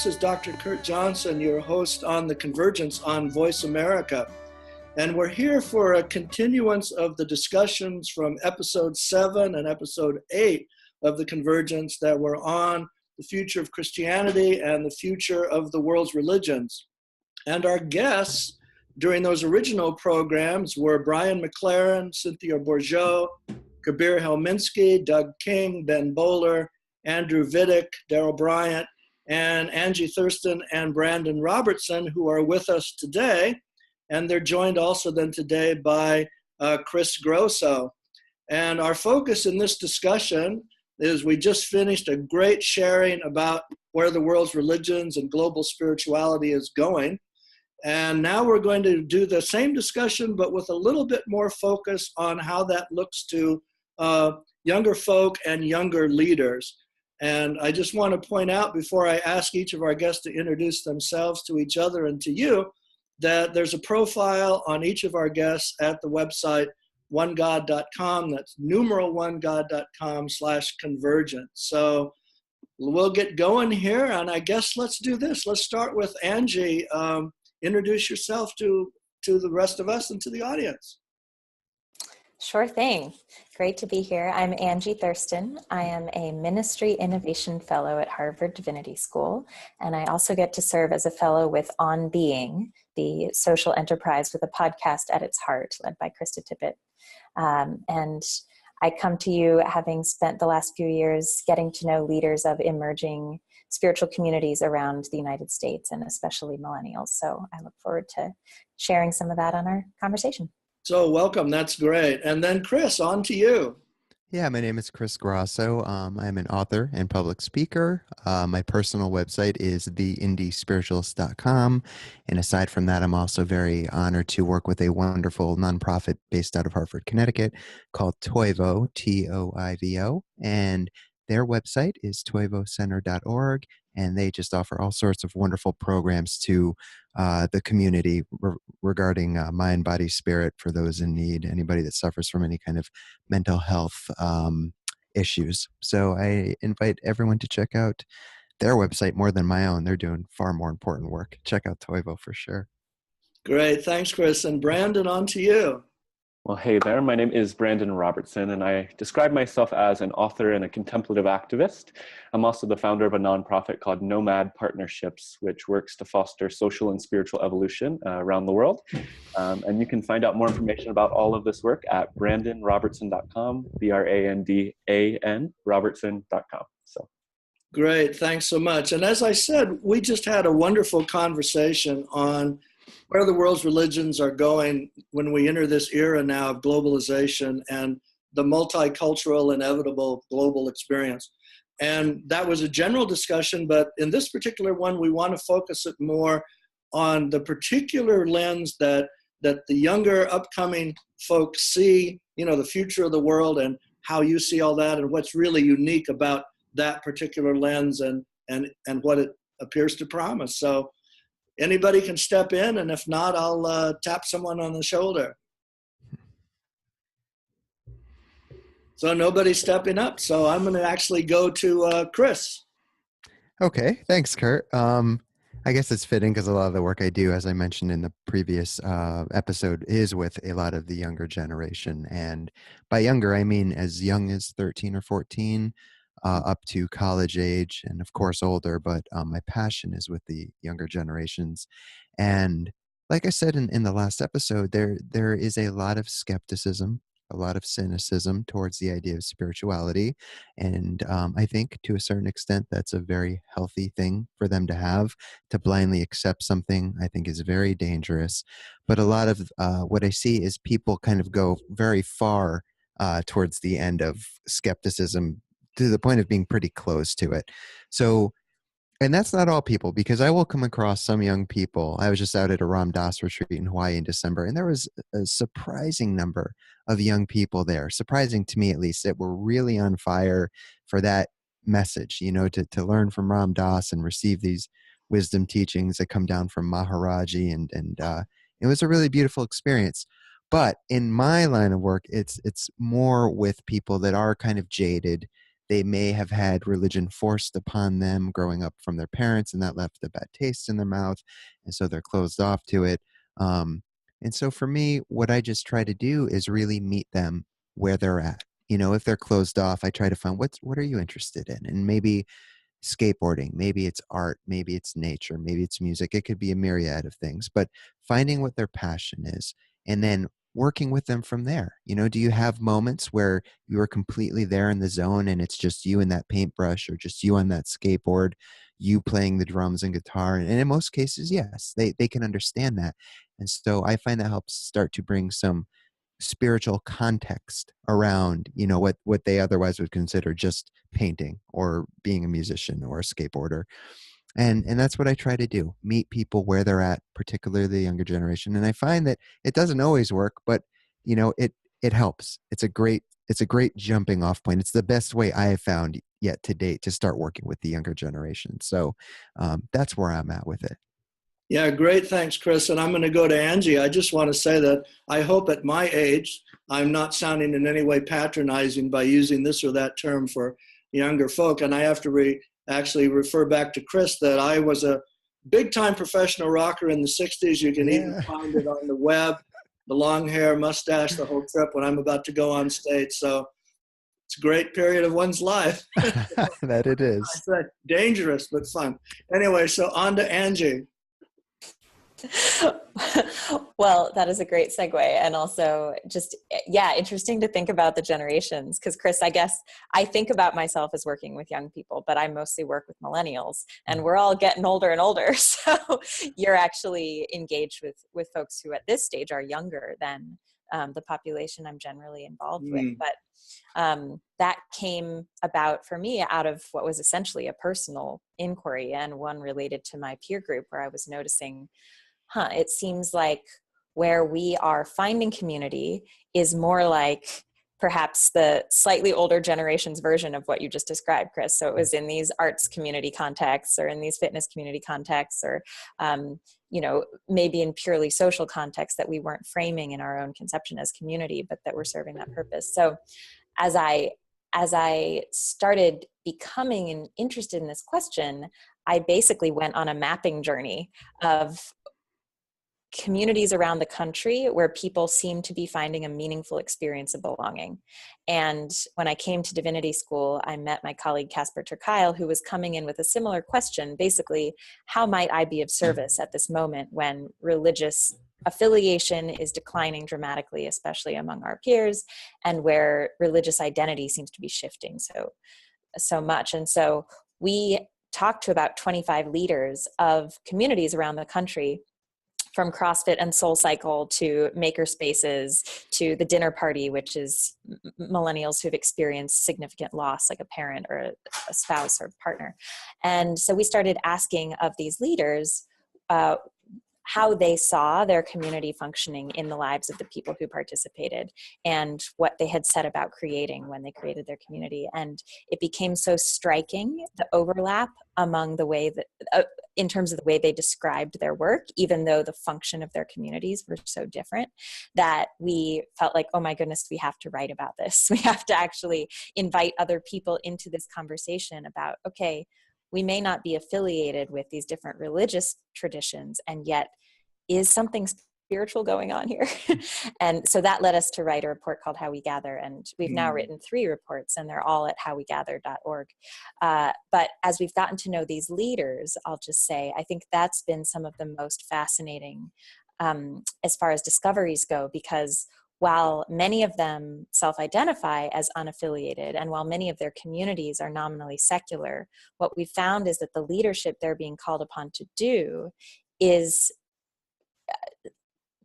This is Dr. Kurt Johnson, your host on the Convergence on VoiceAmerica. And we're here for a continuance of the discussions from episode 7 and episode 8 of the Convergence that were on the future of Christianity and the future of the world's religions. And our guests during those original programs were Brian McLaren, Cynthia Bourgeau, Kabir Helminski, Doug King, Ben Bowler, Andrew Vidic, Daryl Bryant, and Angie Thurston and Brandan Robertson, who are with us today. And they're joined also then today by Chris Grosso. And our focus in this discussion is we just finished a great sharing about where the world's religions and global spirituality is going. And now we're going to do the same discussion, but with a little bit more focus on how that looks to younger folk and younger leaders. And I just want to point out before I ask each of our guests to introduce themselves to each other and to you, that there's a profile on each of our guests at the website onegod.com. That's numeral onegod.com/convergence. So we'll get going here, and I guess let's do this. Let's start with Angie. Introduce yourself to the rest of us and to the audience. Sure thing. Great to be here. I'm Angie Thurston. I am a Ministry Innovation Fellow at Harvard Divinity School, and I also get to serve as a fellow with On Being, the social enterprise with a podcast at its heart, led by Krista Tippett. And I come to you having spent the last few years getting to know leaders of emerging spiritual communities around the United States, and especially millennials. So I look forward to sharing some of that on our conversation. So welcome. That's great. And then Chris, on to you. Yeah, my name is Chris Grasso. I'm an author and public speaker. My personal website is theindiespiritualist.com. And aside from that, I'm also very honored to work with a wonderful nonprofit based out of Hartford, Connecticut called Toivo, Toivo. And their website is toivocenter.org. And they just offer all sorts of wonderful programs to the community regarding mind, body, spirit for those in need, anybody that suffers from any kind of mental health issues. So I invite everyone to check out their website more than my own. They're doing far more important work. Check out Toivo for sure. Great. Thanks, Chris. And Brandan, on to you. Well, hey there. My name is Brandan Robertson, and I describe myself as an author and a contemplative activist. I'm also the founder of a nonprofit called Nomad Partnerships, which works to foster social and spiritual evolution around the world. And you can find out more information about all of this work at brandanrobertson.com, BRANDAN, Robertson.com. So. Great. Thanks so much. And as I said, we just had a wonderful conversation on where the world's religions are going when we enter this era now of globalization and the multicultural, inevitable global experience. And that was a general discussion, but in this particular one, we want to focus it more on the particular lens that the younger upcoming folks see, the future of the world and how you see all that and what's really unique about that particular lens and what it appears to promise. So anybody can step in, and if not, I'll tap someone on the shoulder. So nobody's stepping up, so I'm going to actually go to Chris. Okay, thanks, Kurt. I guess it's fitting because a lot of the work I do, as I mentioned in the previous episode, is with a lot of the younger generation. And by younger, I mean as young as 13 or 14, up to college age, and of course older, but my passion is with the younger generations. And like I said in the last episode, there is a lot of skepticism, a lot of cynicism towards the idea of spirituality. And I think to a certain extent, that's a very healthy thing for them to have. To blindly accept something, I think, is very dangerous. But a lot of what I see is people kind of go very far towards the end of skepticism, to the point of being pretty close to it. So, and that's not all people, because I will come across some young people. I was just out at a Ram Dass retreat in Hawaii in December, and there was a surprising number of young people there, surprising to me at least, that were really on fire for that message, to learn from Ram Dass and receive these wisdom teachings that come down from Maharaji. And it was a really beautiful experience. But in my line of work, it's more with people that are kind of jaded. They may have had religion forced upon them growing up from their parents, and that left a bad taste in their mouth, and so they're closed off to it. And so for me, what I just try to do is really meet them where they're at. If they're closed off, I try to find what are you interested in? And maybe skateboarding, maybe it's art, maybe it's nature, maybe it's music. It could be a myriad of things, but finding what their passion is and then working with them from there. Do you have moments where you are completely there in the zone and it's just you and that paintbrush, or just you on that skateboard, you playing the drums and guitar? And in most cases, yes, they can understand that. And so I find that helps start to bring some spiritual context around what they otherwise would consider just painting or being a musician or a skateboarder. And that's what I try to do, meet people where they're at, particularly the younger generation. And I find that it doesn't always work, but it helps. It's a great jumping off point. It's the best way I have found yet to date to start working with the younger generation. So that's where I'm at with it. Yeah, great. Thanks, Chris. And I'm going to go to Angie. I just want to say that I hope at my age, I'm not sounding in any way patronizing by using this or that term for younger folk. And I have to actually refer back to Chris that I was a big-time professional rocker in the 60s. You can even find it on the web, the long hair, mustache, the whole trip when I'm about to go on stage. So it's a great period of one's life. That it is. Dangerous, but fun. Anyway, so on to Angie. Well, that is a great segue. And also just, interesting to think about the generations. Because Chris, I guess I think about myself as working with young people, but I mostly work with millennials, and we're all getting older and older. So you're actually engaged with folks who at this stage are younger than the population I'm generally involved with. But that came about for me out of what was essentially a personal inquiry, and one related to my peer group, where I was noticing, it seems like where we are finding community is more like perhaps the slightly older generation's version of what you just described, Chris. So it was in these arts community contexts, or in these fitness community contexts, or, maybe in purely social contexts that we weren't framing in our own conception as community, but that were serving that purpose. So as I started becoming interested in this question, I basically went on a mapping journey of communities around the country where people seem to be finding a meaningful experience of belonging. And when I came to divinity school, I met my colleague Casper ter Kuile, who was coming in with a similar question. Basically, how might I be of service at this moment when religious affiliation is declining dramatically, especially among our peers, and where religious identity seems to be shifting so much. And so we talked to about 25 leaders of communities around the country, from CrossFit and Soul Cycle to maker spaces to the dinner party, which is millennials who've experienced significant loss, like a parent or a spouse or partner. And so we started asking of these leaders how they saw their community functioning in the lives of the people who participated, and what they had set about creating when they created their community. And it became so striking, the overlap among the way that, in terms of the way they described their work, even though the function of their communities were so different, that we felt like, oh my goodness, we have to write about this. We have to actually invite other people into this conversation about, okay, we may not be affiliated with these different religious traditions, and yet is something spiritual going on here? And so that led us to write a report called How We Gather. And we've now written 3 reports, and they're all at howwegather.org. But as we've gotten to know these leaders, I'll just say, I think that's been some of the most fascinating as far as discoveries go, because while many of them self-identify as unaffiliated, and while many of their communities are nominally secular, what we found is that the leadership they're being called upon to do is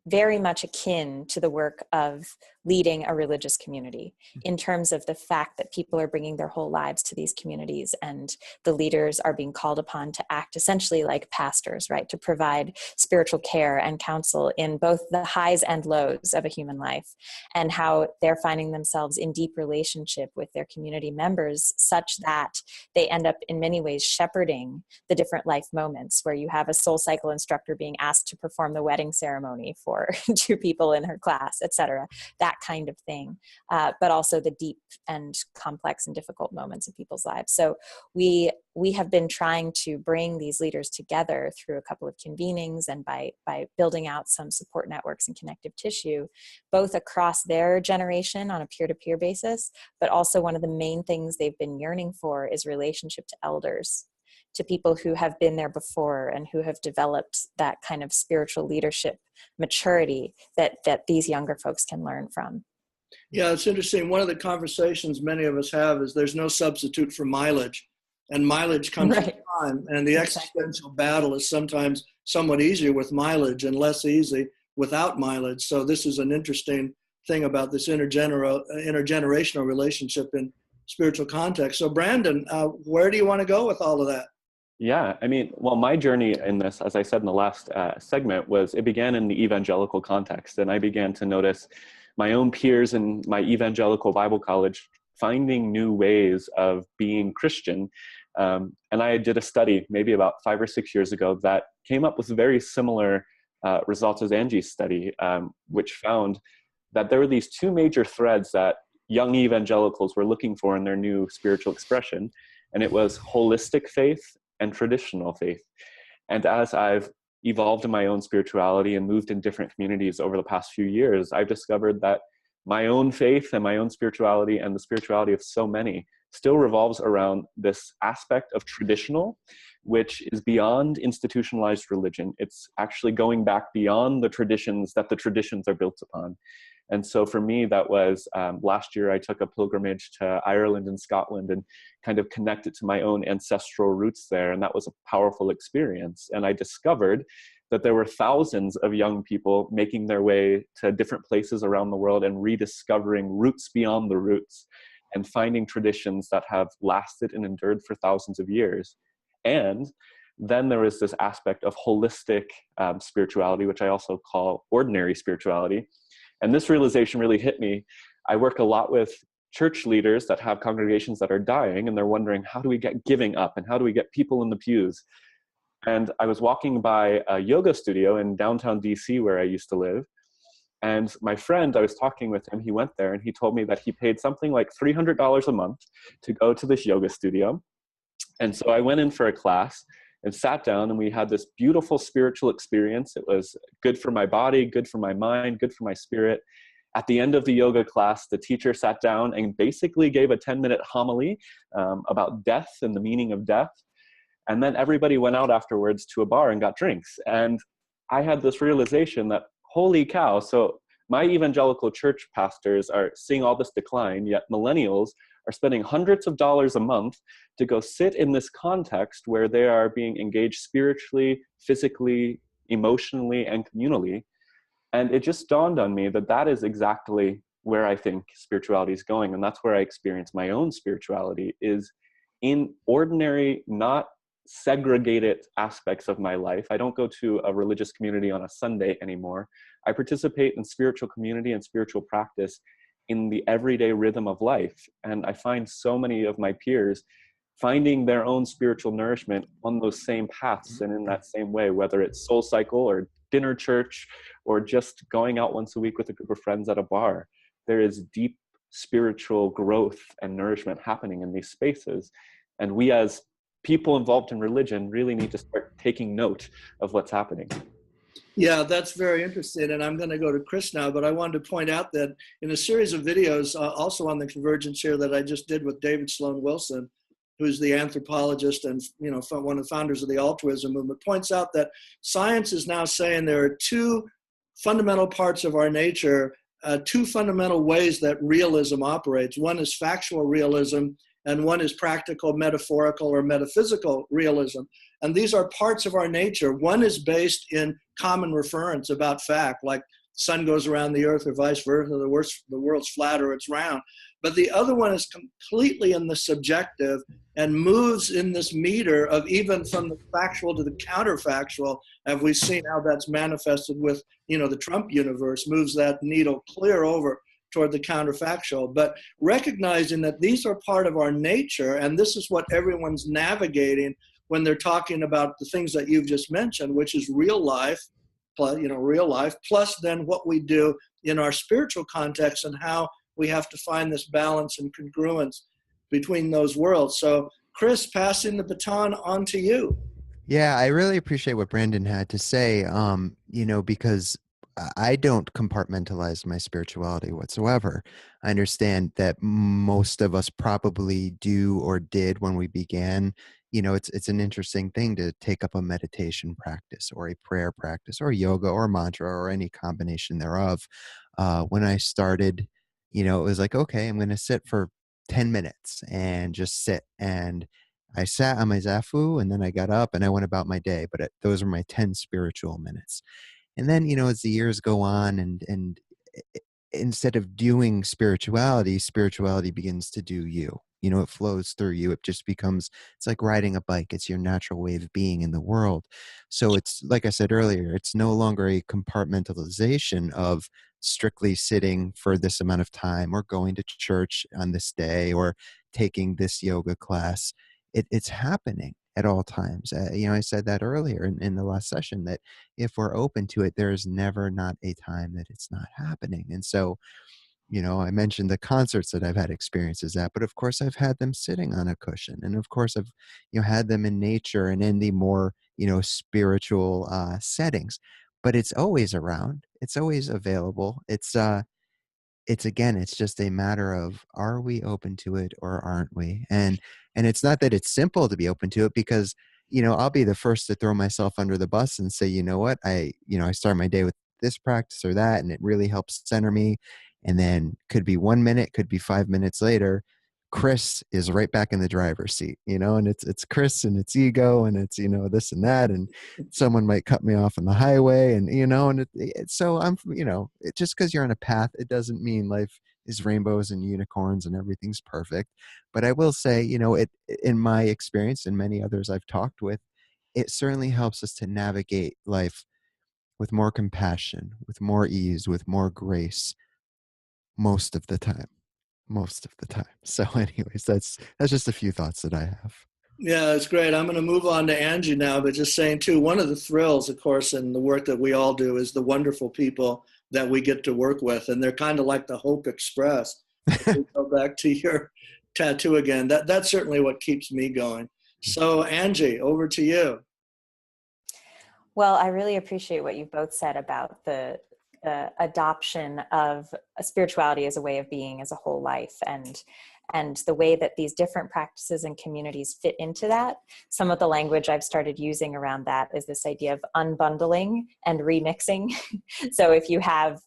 very much akin to the work of leading a religious community, in terms of the fact that people are bringing their whole lives to these communities, and the leaders are being called upon to act essentially like pastors, right? To provide spiritual care and counsel in both the highs and lows of a human life, and how they're finding themselves in deep relationship with their community members, such that they end up in many ways shepherding the different life moments, where you have a Soul Cycle instructor being asked to perform the wedding ceremony for before to people in her class, etc. That kind of thing, but also the deep and complex and difficult moments of people's lives. So we have been trying to bring these leaders together through a couple of convenings and by building out some support networks and connective tissue, both across their generation on a peer-to-peer basis, but also one of the main things they've been yearning for is relationship to elders, to people who have been there before and who have developed that kind of spiritual leadership maturity that these younger folks can learn from. Yeah, it's interesting. One of the conversations many of us have is there's no substitute for mileage, and mileage comes with time. And the existential battle is sometimes somewhat easier with mileage and less easy without mileage. So this is an interesting thing about this intergenerational relationship in spiritual context. So Brandan, where do you want to go with all of that? Yeah, I mean, well, my journey in this, as I said in the last segment, it began in the evangelical context. And I began to notice my own peers in my evangelical Bible college finding new ways of being Christian. And I did a study maybe about 5 or 6 years ago that came up with very similar results as Angie's study, which found that there were these 2 major threads that young evangelicals were looking for in their new spiritual expression. And it was holistic faith and traditional faith. And as I've evolved in my own spirituality and moved in different communities over the past few years, I've discovered that my own faith and my own spirituality and the spirituality of so many still revolves around this aspect of traditional, which is beyond institutionalized religion. It's actually going back beyond the traditions that the traditions are built upon. And so for me, that was last year I took a pilgrimage to Ireland and Scotland and kind of connected to my own ancestral roots there. And that was a powerful experience. And I discovered that there were thousands of young people making their way to different places around the world and rediscovering roots beyond the roots and finding traditions that have lasted and endured for thousands of years. And then there was this aspect of holistic spirituality, which I also call ordinary spirituality. And this realization really hit me. I work a lot with church leaders that have congregations that are dying, and they're wondering, how do we get giving up and how do we get people in the pews? And I was walking by a yoga studio in downtown DC where I used to live. And my friend, I was talking with him, he went there and he told me that he paid something like $300 a month to go to this yoga studio. And so I went in for a class and sat down, and we had this beautiful spiritual experience. It was good for my body, good for my mind, good for my spirit. At the end of the yoga class, the teacher sat down and basically gave a 10-minute homily about death and the meaning of death. And then everybody went out afterwards to a bar and got drinks. And I had this realization that, holy cow, so my evangelical church pastors are seeing all this decline, yet millennials are spending hundreds of dollars a month to go sit in this context where they are being engaged spiritually, physically, emotionally, and communally. And it just dawned on me that that is exactly where I think spirituality is going. And that's where I experience my own spirituality, is in ordinary, not segregated aspects of my life. I don't go to a religious community on a Sunday anymore. I participate in spiritual community and spiritual practice in the everyday rhythm of life. And I find so many of my peers finding their own spiritual nourishment on those same paths and in that same way, whether it's Soul Cycle or dinner church or just going out once a week with a group of friends at a bar. There is deep spiritual growth and nourishment happening in these spaces. And we as people involved in religion really need to start taking note of what's happening. Yeah, that's very interesting. And I'm going to go to Chris now, but I wanted to point out that in a series of videos, also on the Convergence here that I just did with David Sloan Wilson, who's the anthropologist and one of the founders of the altruism movement, points out that science is now saying there are 2 fundamental parts of our nature, 2 fundamental ways that realism operates. One is factual realism, and one is practical, metaphorical, or metaphysical realism. And these are parts of our nature. One is based in common reference about fact, like sun goes around the earth or vice versa, the world's flat or it's round. But the other one is completely in the subjective and moves in this meter of even from the factual to the counterfactual. Have we seen how that's manifested with, the Trump universe, moves that needle clear over toward the counterfactual. But recognizing that these are part of our nature, and this is what everyone's navigating when they're talking about the things that you've just mentioned, which is real life plus, real life, plus then what we do in our spiritual context and how we have to find this balance and congruence between those worlds. So Chris, passing the baton on to you. Yeah, I really appreciate what Brandan had to say, because I don't compartmentalize my spirituality whatsoever. I understand that most of us probably do or did when we began. It's an interesting thing to take up a meditation practice or a prayer practice or yoga or mantra or any combination thereof. When I started, it was like, okay, I'm going to sit for 10 minutes and just sit. And I sat on my zafu and then I got up and I went about my day. But those are my 10 spiritual minutes. And then, as the years go on and instead of doing spirituality begins to do you. It flows through you. It just becomes, it's like riding a bike. It's your natural way of being in the world. So it's, like I said earlier, it's no longer a compartmentalization of strictly sitting for this amount of time or going to church on this day or taking this yoga class. It's happening at all times. I said that earlier in the last session, that if we're open to it, there is never not a time that it's not happening. And so, I mentioned the concerts that I've had experiences at, but of course I've had them sitting on a cushion. And of course I've, had them in nature and in the more, spiritual settings, but it's always around. It's always available. It's just a matter of, are we open to it or aren't we? And it's not that it's simple to be open to it, because I'll be the first to throw myself under the bus and say, you know what, I start my day with this practice or that, and it really helps center me. And then could be 1 minute, could be 5 minutes later, Chris is right back in the driver's seat, and it's Chris and it's ego and it's, this and that, and someone might cut me off on the highway, and, so I'm, just because you're on a path, it doesn't mean life is rainbows and unicorns and everything's perfect. But I will say, in my experience and many others I've talked with, it certainly helps us to navigate life with more compassion, with more ease, with more grace, most of the time. So anyways, that's just a few thoughts that I have. Yeah, it's great. I'm going to move on to Angie now, but just saying too, one of the thrills, of course, in the work that we all do is the wonderful people that we get to work with. And they're kind of like the Hope Express. We go back to your tattoo again. That's certainly what keeps me going. So Angie, over to you. Well, I really appreciate what you both said about the adoption of a spirituality as a way of being, as a whole life, and the way that these different practices and communities fit into that. Some of the language I've started using around that is this idea of unbundling and remixing. So if you have,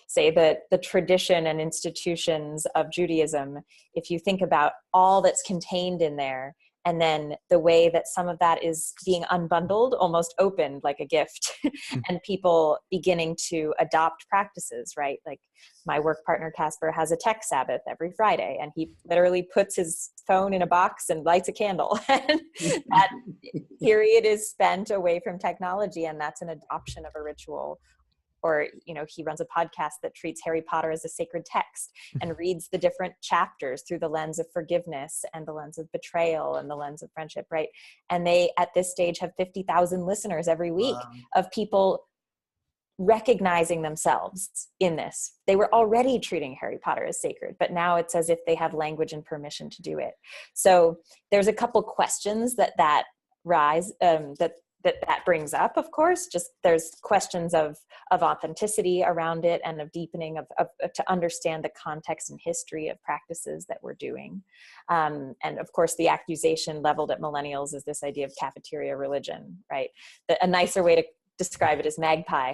say the tradition and institutions of Judaism, if you think about all that's contained in there, and then the way that some of that is being unbundled, almost opened like a gift, and people beginning to adopt practices, right? Like my work partner, Casper, has a tech Sabbath every Friday, and he literally puts his phone in a box and lights a candle. And that period is spent away from technology, and that's an adoption of a ritual. Or, he runs a podcast that treats Harry Potter as a sacred text and reads the different chapters through the lens of forgiveness and the lens of betrayal and the lens of friendship, right? And they, at this stage, have 50,000 listeners every week. Wow. Of people recognizing themselves in this. They were already treating Harry Potter as sacred, but now it's as if they have language and permission to do it. So there's a couple questions that rise, that brings up, of course. Just there's questions of authenticity around it, and of deepening of to understand the context and history of practices that we're doing. And of course, the accusation leveled at millennials is this idea of cafeteria religion, right? A nicer way to describe it is magpie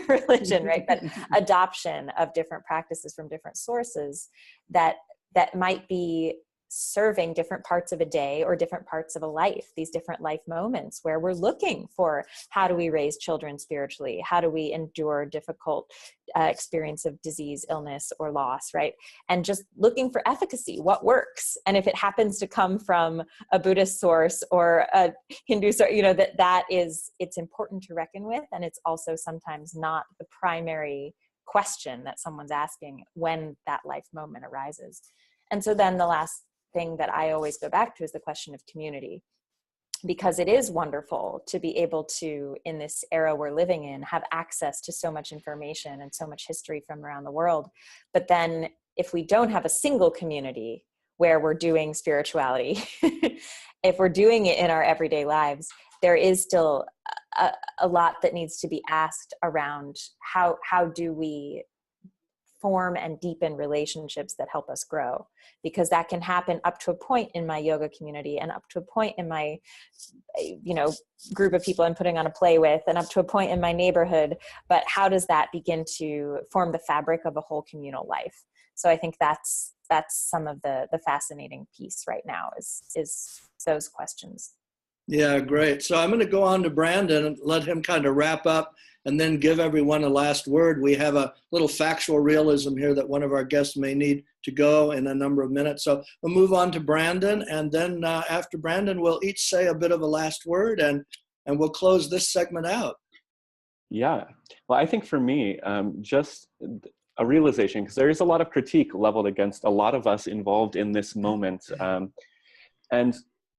religion, right? But adoption of different practices from different sources that might be serving different parts of a day or different parts of a life, these different life moments where we're looking for, how do we raise children spiritually? How do we endure difficult experience of disease, illness, or loss, right? And just looking for efficacy, what works? And if it happens to come from a Buddhist source or a Hindu source, it's important to reckon with. And it's also sometimes not the primary question that someone's asking when that life moment arises. And so then the last thing that I always go back to is the question of community. because it is wonderful to be able to, in this era we're living in, have access to so much information and so much history from around the world. But then if we don't have a single community where we're doing spirituality, if we're doing it in our everyday lives, there is still a lot that needs to be asked around how do we form and deepen relationships that help us grow, because that can happen up to a point in my yoga community and up to a point in my, group of people I'm putting on a play with, and up to a point in my neighborhood. But how does that begin to form the fabric of a whole communal life? So I think that's some of the fascinating piece right now is those questions. Yeah, great. So I'm going to go on to Brandan and let him kind of wrap up and then give everyone a last word. We have a little factual realism here that one of our guests may need to go in a number of minutes. So we'll move on to Brandan, and then after Brandan, we'll each say a bit of a last word, and we'll close this segment out. Yeah. Well, I think for me, just a realization, because there is a lot of critique leveled against a lot of us involved in this moment. And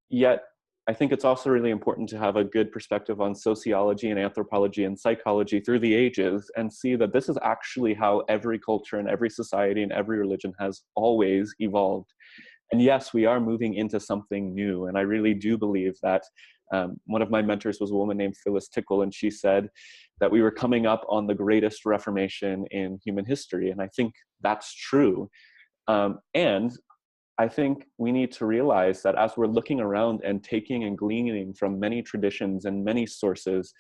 yet, I think it's also really important to have a good perspective on sociology and anthropology and psychology through the ages and see that this is actually how every culture and every society and every religion has always evolved. And yes, we are moving into something new. And I really do believe that one of my mentors was a woman named Phyllis Tickle, and she said that we were coming up on the greatest reformation in human history. And I think that's true. And I think we need to realize that as we're looking around and taking and gleaning from many traditions and many sources,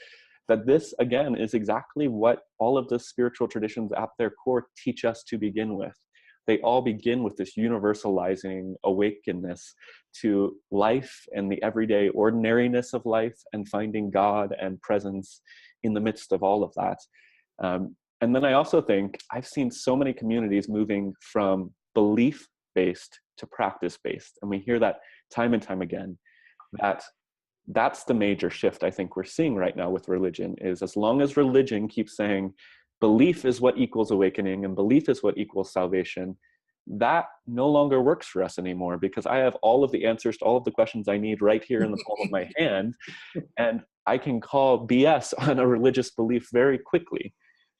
that this, again, is exactly what all of the spiritual traditions at their core teach us to begin with. They all begin with this universalizing awakenness to life and the everyday ordinariness of life, and finding God and presence in the midst of all of that. And then I also think I've seen so many communities moving from belief-based to practice-based. And we hear that time and time again, that's the major shift I think we're seeing right now with religion, is as long as religion keeps saying belief is what equals awakening and belief is what equals salvation, that no longer works for us anymore, because I have all of the answers to all of the questions I need right here in the palm of my hand, and I can call BS on a religious belief very quickly.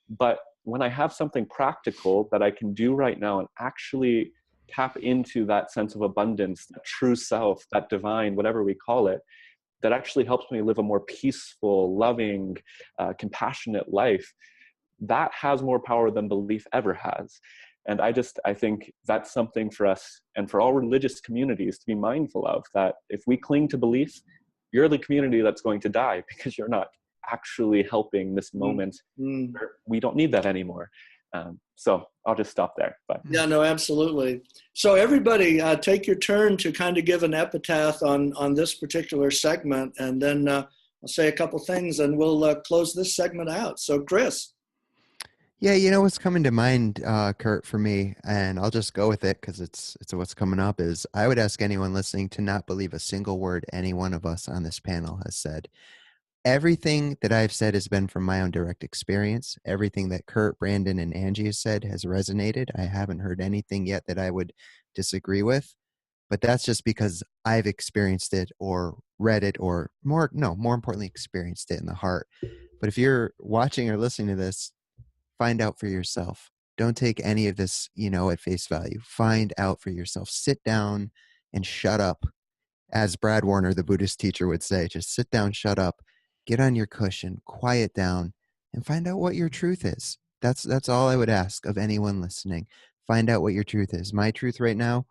But when I have something practical that I can do right now and actually tap into that sense of abundance, that true self, that divine, whatever we call it, that actually helps me live a more peaceful, loving, compassionate life, that has more power than belief ever has. And I think that's something for us and for all religious communities to be mindful of, that if we cling to belief, you're the community that's going to die, because you're not actually helping this moment. We don't need that anymore. So I'll just stop there. But yeah, no, absolutely. So everybody take your turn to kind of give an epitaph on this particular segment, and then I'll say a couple things and we'll close this segment out. So Chris. Yeah, what's coming to mind, Kurt, for me, and I'll just go with it because it's what's coming up, is I would ask anyone listening to not believe a single word any one of us on this panel has said. Everything that I've said has been from my own direct experience. Everything that Kurt, Brandan, and Angie has said has resonated. I haven't heard anything yet that I would disagree with, but that's just because I've experienced it or read it, or more importantly, experienced it in the heart. But if you're watching or listening to this, find out for yourself. Don't take any of this, at face value. Find out for yourself. Sit down and shut up. As Brad Warner, the Buddhist teacher, would say, just sit down, shut up, get on your cushion, quiet down, and find out what your truth is. That's all I would ask of anyone listening. Find out what your truth is. My truth right now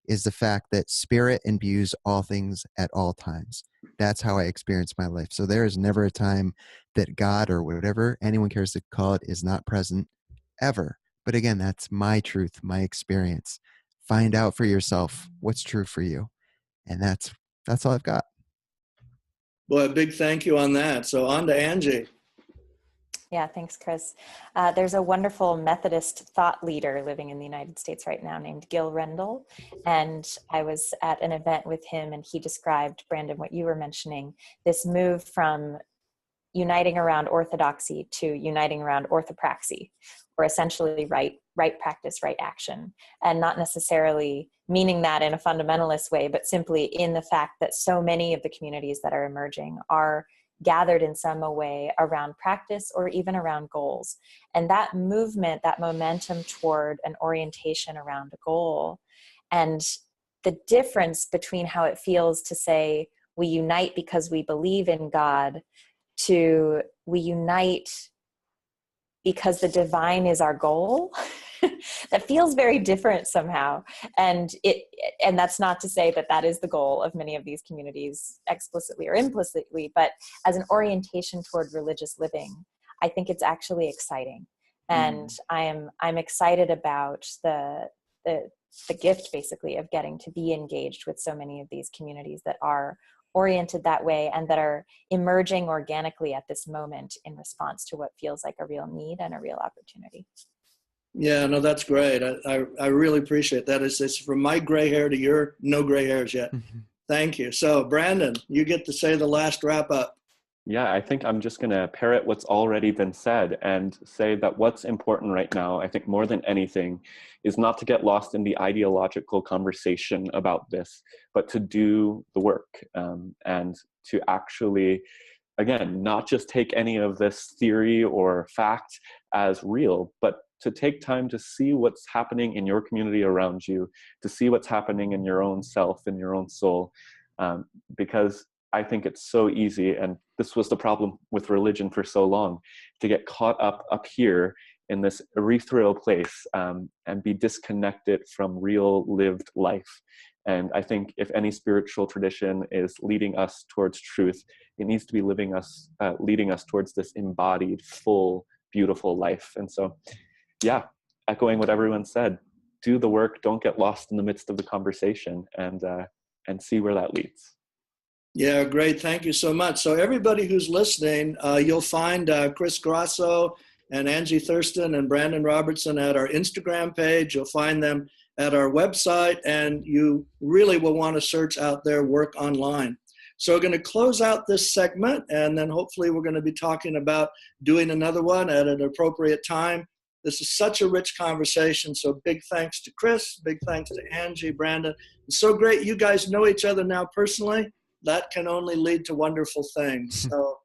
is the fact that spirit imbues all things at all times. That's how I experience my life. So there is never a time that God, or whatever anyone cares to call it, is not present, ever. But again, that's my truth, my experience. Find out for yourself what's true for you. And that's all I've got. Boy, a big thank you on that. So on to Angie. Yeah, thanks, Chris. There's a wonderful Methodist thought leader living in the United States right now named Gil Rendell. And I was at an event with him, and he described, Brandan, what you were mentioning, this move from uniting around orthodoxy to uniting around orthopraxy, or essentially right right practice, right action, and not necessarily meaning that in a fundamentalist way, but simply in the fact that so many of the communities that are emerging are gathered in some way around practice or even around goals. And that movement, that momentum toward an orientation around a goal, and the difference between how it feels to say we unite because we believe in God to we unite because the divine is our goal, that feels very different somehow. And that's not to say that that is the goal of many of these communities explicitly or implicitly, but as an orientation toward religious living, I think it's actually exciting. And I'm excited about the gift basically of getting to be engaged with so many of these communities that are oriented that way and that are emerging organically at this moment in response to what feels like a real need and a real opportunity. Yeah, no, that's great. I really appreciate that. It's from my gray hair to your no gray hairs yet. Thank you. So Brandan, you get to say the last wrap up. Yeah, I think I'm just going to parrot what's already been said and say that what's important right now, I think more than anything, is not to get lost in the ideological conversation about this, but to do the work and to actually, again, not just take any of this theory or fact as real, but to take time to see what's happening in your community around you, to see what's happening in your own self, in your own soul, because I think it's so easy, and this was the problem with religion for so long, to get caught up here in this ethereal place and be disconnected from real lived life. And I think if any spiritual tradition is leading us towards truth, it needs to be leading us towards this embodied, full, beautiful life. And so, yeah, echoing what everyone said, do the work, don't get lost in the midst of the conversation, and see where that leads. Yeah, great. Thank you so much. So everybody who's listening, you'll find Chris Grasso and Angie Thurston and Brandan Robertson at our Instagram page. You'll find them at our website, and you really will want to search out their work online. So we're going to close out this segment, and then hopefully we're going to be talking about doing another one at an appropriate time. This is such a rich conversation, so big thanks to Chris, big thanks to Angie, Brandan. It's so great you guys know each other now personally. That can only lead to wonderful things. So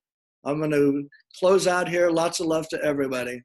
I'm going to close out here. Lots of love to everybody.